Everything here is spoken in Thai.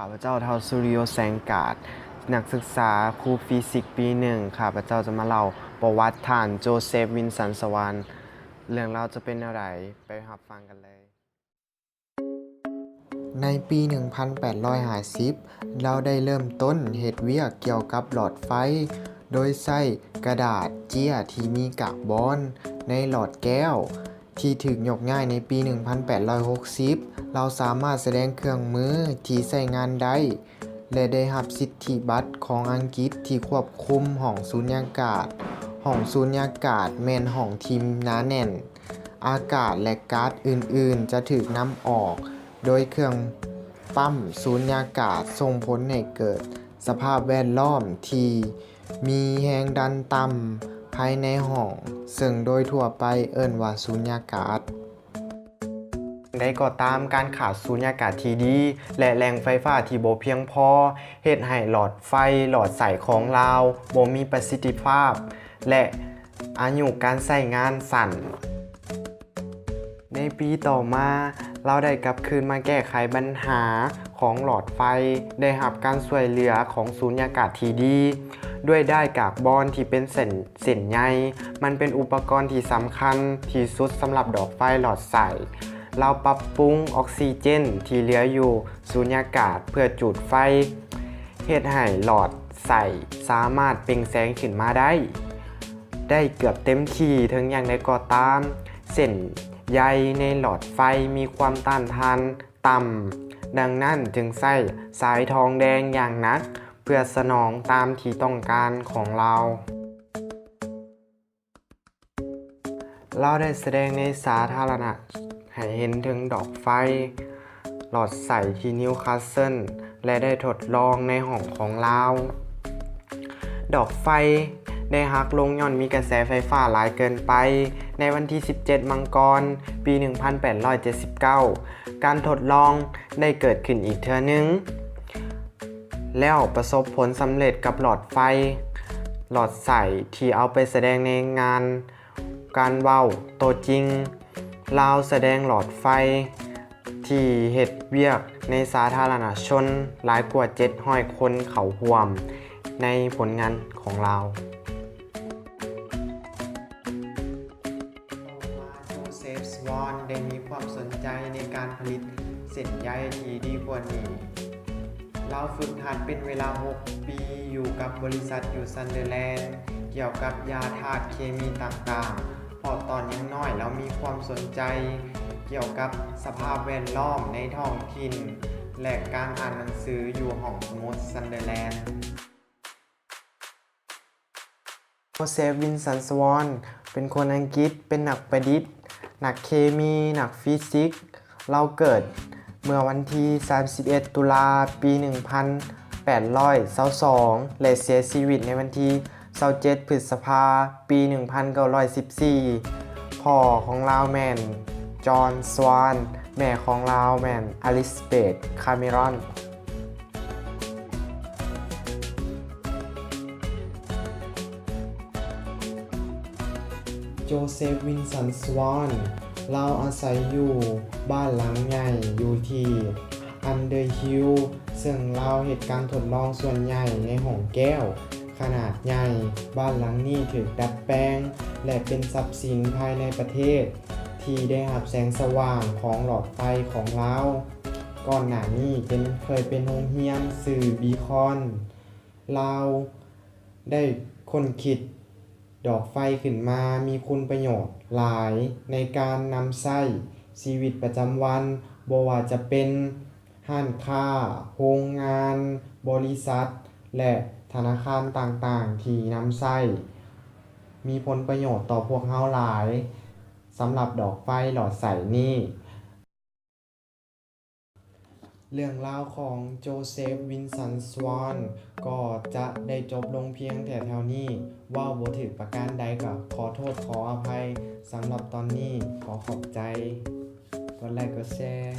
ข้าพเจ้าเทาสุริโยแสงกาดนักศึกษาครูฟิสิกส์ปีหนึ่งข้าพเจ้าจะมาเล่าประวัติท่านโจเซฟวินสันสวรรค์เรื่องราวจะเป็นอะไรไปรับฟังกันเลยในปี 1850 เราได้เริ่มต้นเฮ็ดเวียกเกี่ยวกับหลอดไฟโดยใช้กระดาษเจี้ยที่มีกากบอนในหลอดแก้วที่ถูกยกย้ายในปี 1860 เราสามารถแสดงเครื่องมือที่ใช้งานได้และได้รับสิทธิบัตรของอังกฤษที่ควบคุมห้องสูญญากาศห้องสูญญากาศแม่นห้องที่หนาแน่นอากาศและก๊าซอื่นๆจะถูกนำออกโดยเครื่องปั๊มสูญญากาศส่งผลให้เกิดสภาพแวดล้อมที่มีแรงดันต่ำภายในห้องซึ่งโดยทั่วไปเอิ้นว่าสูญญากาศได้ก็ตามการขาดสูญญากาศที่ดีและแรงไฟฟ้าที่บ่เพียงพอเฮ็ดให้หลอดไฟหลอดใสของเราบ่มีประสิทธิภาพและอายุการใช้งานสั้นในปีต่อมาเราได้กลับคืนมาแก้ไขปัญหาของหลอดไฟได้รับการช่วยเหลือของสูญญากาศที่ดีด้วยได้กากบอนที่เป็นเส้นใยมันเป็นอุปกรณ์ที่สำคัญที่สุดสำหรับดอกไฟหลอดใสเราปรับปรุงออกซิเจนที่เหลืออยู่สูญญากาศเพื่อจุดไฟเฮ็ดให้หลอดใสสามารถเปล่งแสงขึ้นมาได้เกือบเต็มที่ถึงอย่างใดก็ตามเส้นใยในหลอดไฟมีความต้านทานต่ำดังนั้นจึงใช้สายทองแดงอย่างหนักเพื่อสนองตามที่ต้องการของเราได้แสดงในสาธารณะให้เห็นถึงดอกไฟหลอดใสที่นิวคาสเซิลและได้ทดลองในห้องของเราดอกไฟได้หักลงย่อนมีกระแสไฟฟ้าหลายเกินไปในวันที่ 17 มังกร ปี 1879 การทดลองได้เกิดขึ้นอีกเทื่อนึงแล้วประสบผลสำเร็จกับหลอดไฟหลอดใสที่เอาไปแสดงในงานการเว้าโตจริงลาวแสดงหลอดไฟที่เฮ็ดเวียกในสาธารณชนหลายกว่า700คนเข้าร่วมในผลงานของเราโจเซฟ สวอนได้มีความสนใจในการผลิตเส้นใยที่ดีกว่านี้เราฝึกหัดเป็นเวลา6 ปีอยู่กับบริษัทอยู่ซันเดอร์แลนด์เกี่ยวกับยาธาตุเคมีต่างๆพอตอนยังน้อยเรามีความสนใจเกี่ยวกับสภาพแวดล้อมในท้องถิ่นและการอ่านหนังสืออยู่ห้องสมุดซันเดอร์แลนด์โจเซฟ วินสัน สวอนเป็นคนอังกฤษเป็นนักประดิษฐ์นักเคมีนักฟิสิกส์เราเกิดเมื่อวันที่ 31 ตุลาปี 1822 และเสียชีวิตในวันที่ 27 พฤษภาปี 1914 พ่อของเราแม่น จอห์น สวานแม่ของเราแม่น อลิซาเบธ คาเมรอนโจเซฟ วินสัน สวอนเราอาศัยอยู่บ้านหลังใหญ่อยู่ที่อันเดอร์ฮิลล์ซึ่งเราเหตุการณ์ทดลองส่วนใหญ่ในห้องแก้วขนาดใหญ่บ้านหลังนี้ถูกดัดแปลงและเป็นทรัพย์สินภายในประเทศที่ได้รับแสงสว่างของหลอดไฟของเราก่อนหน้านี้เคยเป็นโรงเรียนสื่อบีคอนเราได้ค้นคิดดอกไฟขึ้นมามีคุณประโยชน์หลายในการนำใช้ชีวิตประจำวันบ่ว่าจะเป็นห้านค้าโรงงานบริษัทและธนาคารต่างๆที่นำใช้มีผลประโยชน์ต่อพวกเราหลายสำหรับดอกไฟหลอดใสนี้เรื่องราวของโจเซฟ วินสัน สวอนก็จะได้จบลงเพียงแต่เท่านี้ว่าบ่ถูกประการใดก็ขอโทษขออภัยสำหรับตอนนี้ขอขอบใจกดไลค์กดแชร์